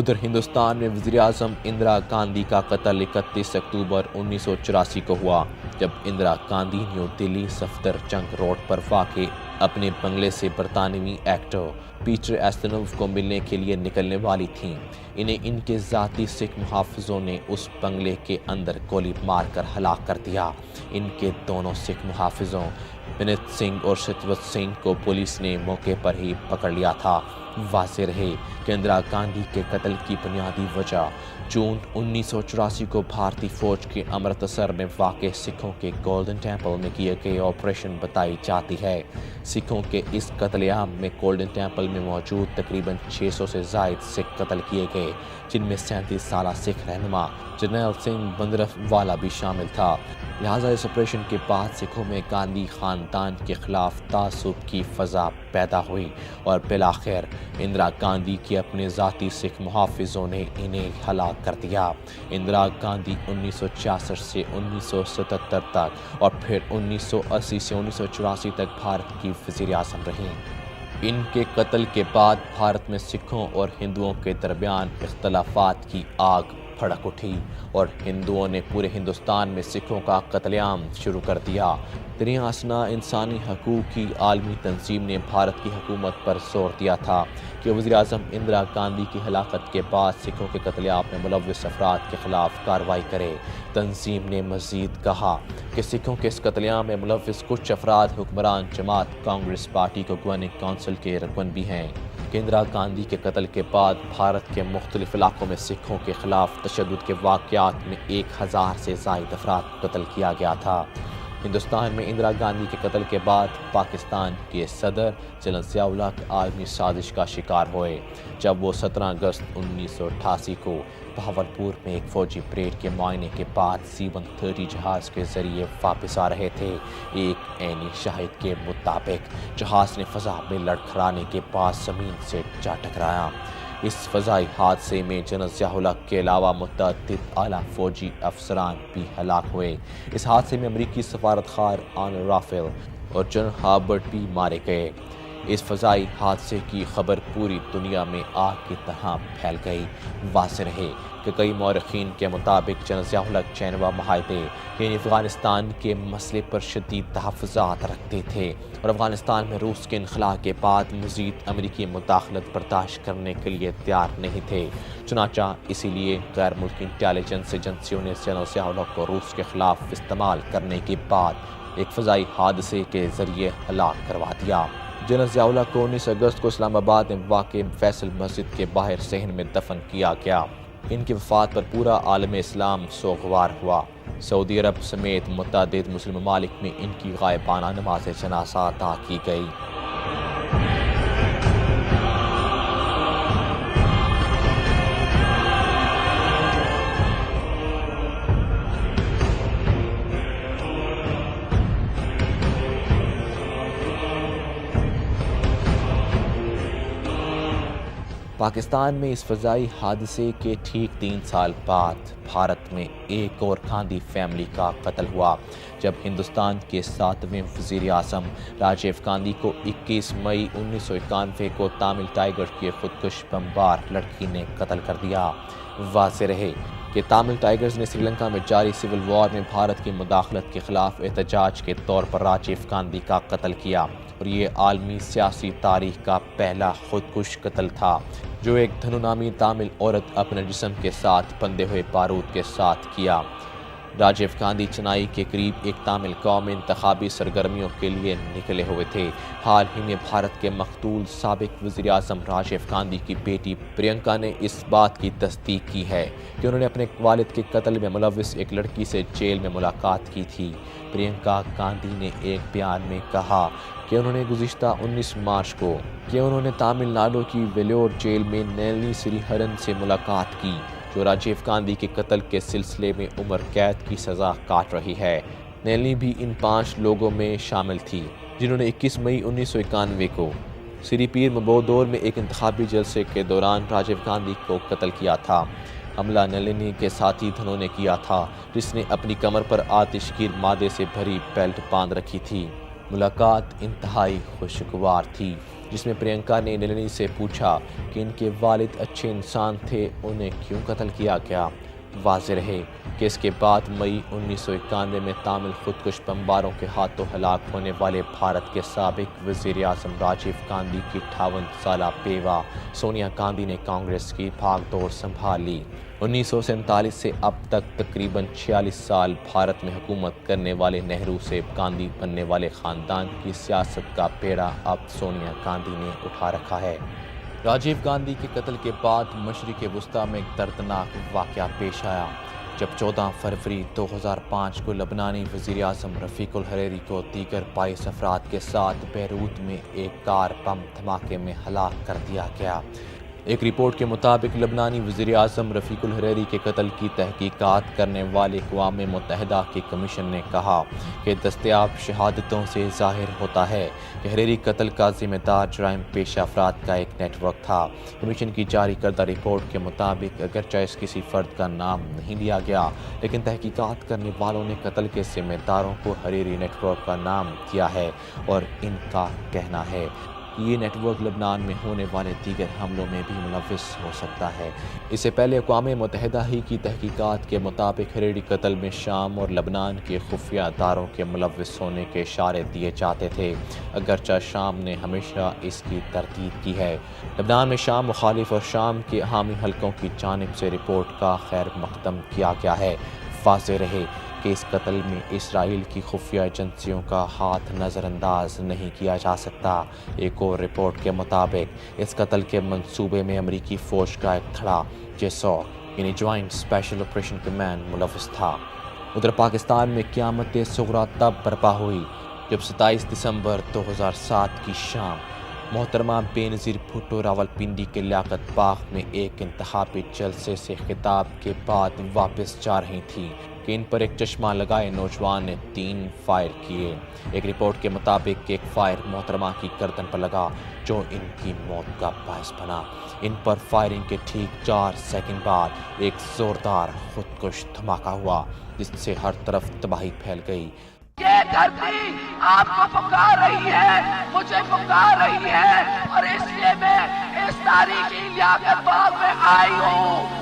ادھر ہندوستان میں وزیراعظم اندرا گاندھی کا قتل 31 اکتوبر 1984 کو ہوا، جب اندرا گاندھی نیو دلی صفدر جنگ روڈ پر واقع اپنے بنگلے سے برطانوی ایکٹر پیٹر ایسٹنوف کو ملنے کے لیے نکلنے والی تھیں۔ انہیں ان کے ذاتی سکھ محافظوں نے اس بنگلے کے اندر گولی مار کر ہلاک کر دیا۔ ان کے دونوں سکھ محافظوں ونیت سنگھ اور ستوت سنگھ کو پولیس نے موقع پر ہی پکڑ لیا تھا۔ واضح رہے کہ اندرا گاندھی کے قتل کی بنیادی وجہ جون 1984 کو بھارتی فوج کے امرتسر میں واقع سکھوں کے گولڈن ٹیمپل میں کیے گئے آپریشن بتائی جاتی ہے۔ سکھوں کے اس قتل عام میں گولڈن ٹیمپل میں موجود تقریباً 600 سے زائد سکھ قتل کیے گئے، جن میں 37 سالہ سکھ رہنما جرنیل سنگھ بھندرف والا بھی شامل تھا۔ لہٰذا اس آپریشن کے بعد سکھوں میں گاندھی خاندان کے خلاف تعصب کی فضا پیدا ہوئی اور بالآخر اندرا گاندھی کے اپنے ذاتی سکھ محافظوں نے انہیں ہلاک کر دیا۔ اندرا گاندھی 1966 سے 1977 تک اور پھر 1980 سے 1984 تک بھارت کی وزیر اعظم رہیں۔ ان کے قتل کے بعد بھارت میں سکھوں اور ہندوؤں کے درمیان اختلافات کی آگ بھڑک اٹھی اور ہندوؤں نے پورے ہندوستان میں سکھوں کا قتل عام شروع کر دیا۔ دریں اثنا انسانی حقوق کی عالمی تنظیم نے بھارت کی حکومت پر زور دیا تھا کہ وزیر اعظم اندرا گاندھی کی ہلاکت کے بعد سکھوں کے قتل عام میں ملوث افراد کے خلاف کارروائی کرے۔ تنظیم نے مزید کہا کہ سکھوں کے اس قتل عام میں ملوث کچھ افراد حکمران جماعت کانگریس پارٹی کو گورننگ کونسل کے رکن بھی ہیں۔ اندرا گاندھی کے قتل کے بعد بھارت کے مختلف علاقوں میں سکھوں کے خلاف تشدد کے واقعات میں 1000 سے زائد افراد کو قتل کیا گیا تھا۔ ہندوستان میں اندرا گاندھی کے قتل کے بعد پاکستان کے صدر جنرل ضیاء الحق عالمی سازش کا شکار ہوئے، جب وہ 17 اگست 1988 کو بہاولپور میں ایک فوجی پریڈ کے معائنے کے بعد C-130 جہاز کے ذریعے واپس آ رہے تھے۔ ایک عینی شاہد کے مطابق جہاز نے فضا میں لڑکھڑانے کے بعد زمین سے جا ٹکرایا۔ اس فضائی حادثے میں جنرل ضیاء الحق کے علاوہ متعدد اعلیٰ فوجی افسران بھی ہلاک ہوئے۔ اس حادثے میں امریکی سفارت خار آن رافیل اور جنرل ہاربرٹ بھی مارے گئے۔ اس فضائی حادثے کی خبر پوری دنیا میں آگ کی طرح پھیل گئی۔ واضح رہے کہ کئی مورخین کے مطابق جنرل ضیاء الحق جنیوا معاہدے یعنی افغانستان کے مسئلے پر شدید تحفظات رکھتے تھے اور افغانستان میں روس کے انخلاء کے بعد مزید امریکی مداخلت برداشت کرنے کے لیے تیار نہیں تھے۔ چنانچہ اسی لیے غیر ملکی انٹیلیجنس ایجنسیوں نے جنرل ضیاء الحق کو روس کے خلاف استعمال کرنے کے بعد ایک فضائی حادثے کے ذریعے ہلاک کروا دیا۔ جنرل ضیاء الحق کو 19 اگست کو اسلام آباد میں واقع فیصل مسجد کے باہر صحن میں دفن کیا گیا۔ ان کی وفات پر پورا عالم اسلام سوگوار ہوا۔ سعودی عرب سمیت متعدد مسلم ممالک میں ان کی غائبانہ نماز جنازہ ادا کی گئی۔ پاکستان میں اس فضائی حادثے کے ٹھیک 3 سال بعد بھارت میں ایک اور گاندھی فیملی کا قتل ہوا، جب ہندوستان کے 7ویں وزیر اعظم راجیو گاندھی کو 21 مئی 1991 کو تامل ٹائیگرز کی خودکش بمبار لڑکی نے قتل کر دیا۔ واضح رہے کہ تامل ٹائیگرز نے سری لنکا میں جاری سول وار میں بھارت کی مداخلت کے خلاف احتجاج کے طور پر راجیو گاندھی کا قتل کیا اور یہ عالمی سیاسی تاریخ کا پہلا خودکش قتل تھا جو ایک دھنو نامی تامل عورت اپنے جسم کے ساتھ بندھے ہوئے بارود کے ساتھ کیا۔ راجیو گاندھی چنائی کے قریب ایک تامل قوم میں انتخابی سرگرمیوں کے لیے نکلے ہوئے تھے۔ حال ہی میں بھارت کے مقتول سابق وزیر اعظم راجیو گاندھی کی بیٹی پرینکا نے اس بات کی تصدیق کی ہے کہ انہوں نے اپنے والد کے قتل میں ملوث ایک لڑکی سے جیل میں ملاقات کی تھی۔ پرینکا گاندھی نے ایک بیان میں کہا کہ انہوں نے گزشتہ 19 مارچ کو تامل ناڈو کی ویلور جیل میں نلنی سری ہرن سے ملاقات کی، جو راجیو گاندھی کے قتل کے سلسلے میں عمر قید کی سزا کاٹ رہی ہے۔ نلنی بھی ان 5 لوگوں میں شامل تھی جنہوں نے 21 مئی 1991 کو سری پیر مبودور میں ایک انتخابی جلسے کے دوران راجیو گاندھی کو قتل کیا تھا۔ حملہ نلنی کے ساتھی دھنوں نے کیا تھا، جس نے اپنی کمر پر آتش گیر مادے سے بھری بیلٹ باندھ رکھی تھی۔ ملاقات انتہائی خوشگوار تھی۔ جس میں پرینکا نے نلنی سے پوچھا کہ ان کے والد اچھے انسان تھے، انہیں کیوں قتل کیا گیا۔ واضح رہے کہ اس کے بعد مئی 1991 میں تامل خودکش بمباروں کے ہاتھوں ہلاک ہونے والے بھارت کے سابق وزیر اعظم راجیو گاندھی کی 58 سالہ بیوہ سونیا گاندھی نے کانگریس کی بھاگ دوڑ سنبھال لی۔ 1947 سے اب تک تقریباً 46 سال بھارت میں حکومت کرنے والے نہرو سے گاندھی بننے والے خاندان کی سیاست کا بیڑا اب سونیا گاندھی نے اٹھا رکھا ہے۔ راجیو گاندھی کے قتل کے بعد مشرق وسطیٰ میں ایک دردناک واقعہ پیش آیا جب 14 فروری 2005 کو لبنانی وزیر اعظم رفیق الحریری کو دیگر 22 افراد کے ساتھ بیروت میں ایک کار بم دھماکے میں ہلاک کر دیا گیا۔ ایک رپورٹ کے مطابق لبنانی وزیر اعظم رفیق الحریری کے قتل کی تحقیقات کرنے والے اقوام متحدہ کے کمیشن نے کہا کہ دستیاب شہادتوں سے ظاہر ہوتا ہے کہ حریری قتل کا ذمہ دار جرائم پیشہ افراد کا ایک نیٹ ورک تھا۔ کمیشن کی جاری کردہ رپورٹ کے مطابق اگرچہ اس کسی فرد کا نام نہیں لیا گیا، لیکن تحقیقات کرنے والوں نے قتل کے ذمہ داروں کو حریری نیٹ ورک کا نام دیا ہے اور ان کا کہنا ہے کہ یہ نیٹ ورک لبنان میں ہونے والے دیگر حملوں میں بھی ملوث ہو سکتا ہے۔ اس سے پہلے اقوام متحدہ ہی کی تحقیقات کے مطابق حریری قتل میں شام اور لبنان کے خفیہ اداروں کے ملوث ہونے کے اشارے دیے جاتے تھے، اگرچہ شام نے ہمیشہ اس کی تردید کی ہے۔ لبنان میں شام مخالف اور شام کے حامی حلقوں کی جانب سے رپورٹ کا خیر مقدم کیا گیا ہے۔ واضح رہے کہ اس قتل میں اسرائیل کی خفیہ ایجنسیوں کا ہاتھ نظر انداز نہیں کیا جا سکتا۔ ایک اور رپورٹ کے مطابق اس قتل کے منصوبے میں امریکی فوج کا ایک تھڑا JSOC یعنی جوائنٹ اسپیشل آپریشن کمانڈ ملوث تھا۔ ادھر پاکستان میں قیامت صغریٰ تب برپا ہوئی جب 27 دسمبر 2007 کی شام محترمہ بے نظیر بھٹو راولپنڈی کے لیاقت باغ میں ایک انتخابی جلسے سے خطاب کے بعد واپس جا رہی تھیں کہ ان پر ایک چشمہ لگائے نوجوان نے 3 فائر کیے۔ ایک رپورٹ کے مطابق ایک فائر محترمہ کی گردن پر لگا جو ان کی موت کا باعث بنا۔ ان پر فائرنگ کے ٹھیک 4 سیکنڈ بعد ایک زوردار خودکش دھماکہ ہوا جس سے ہر طرف تباہی پھیل گئی۔ یہ دھرتی آپ کو پکار رہی ہے، مجھے پکار رہی ہے، اور اس لیے میں اس تاریخی لیاقت باغ میں آئی ہوں۔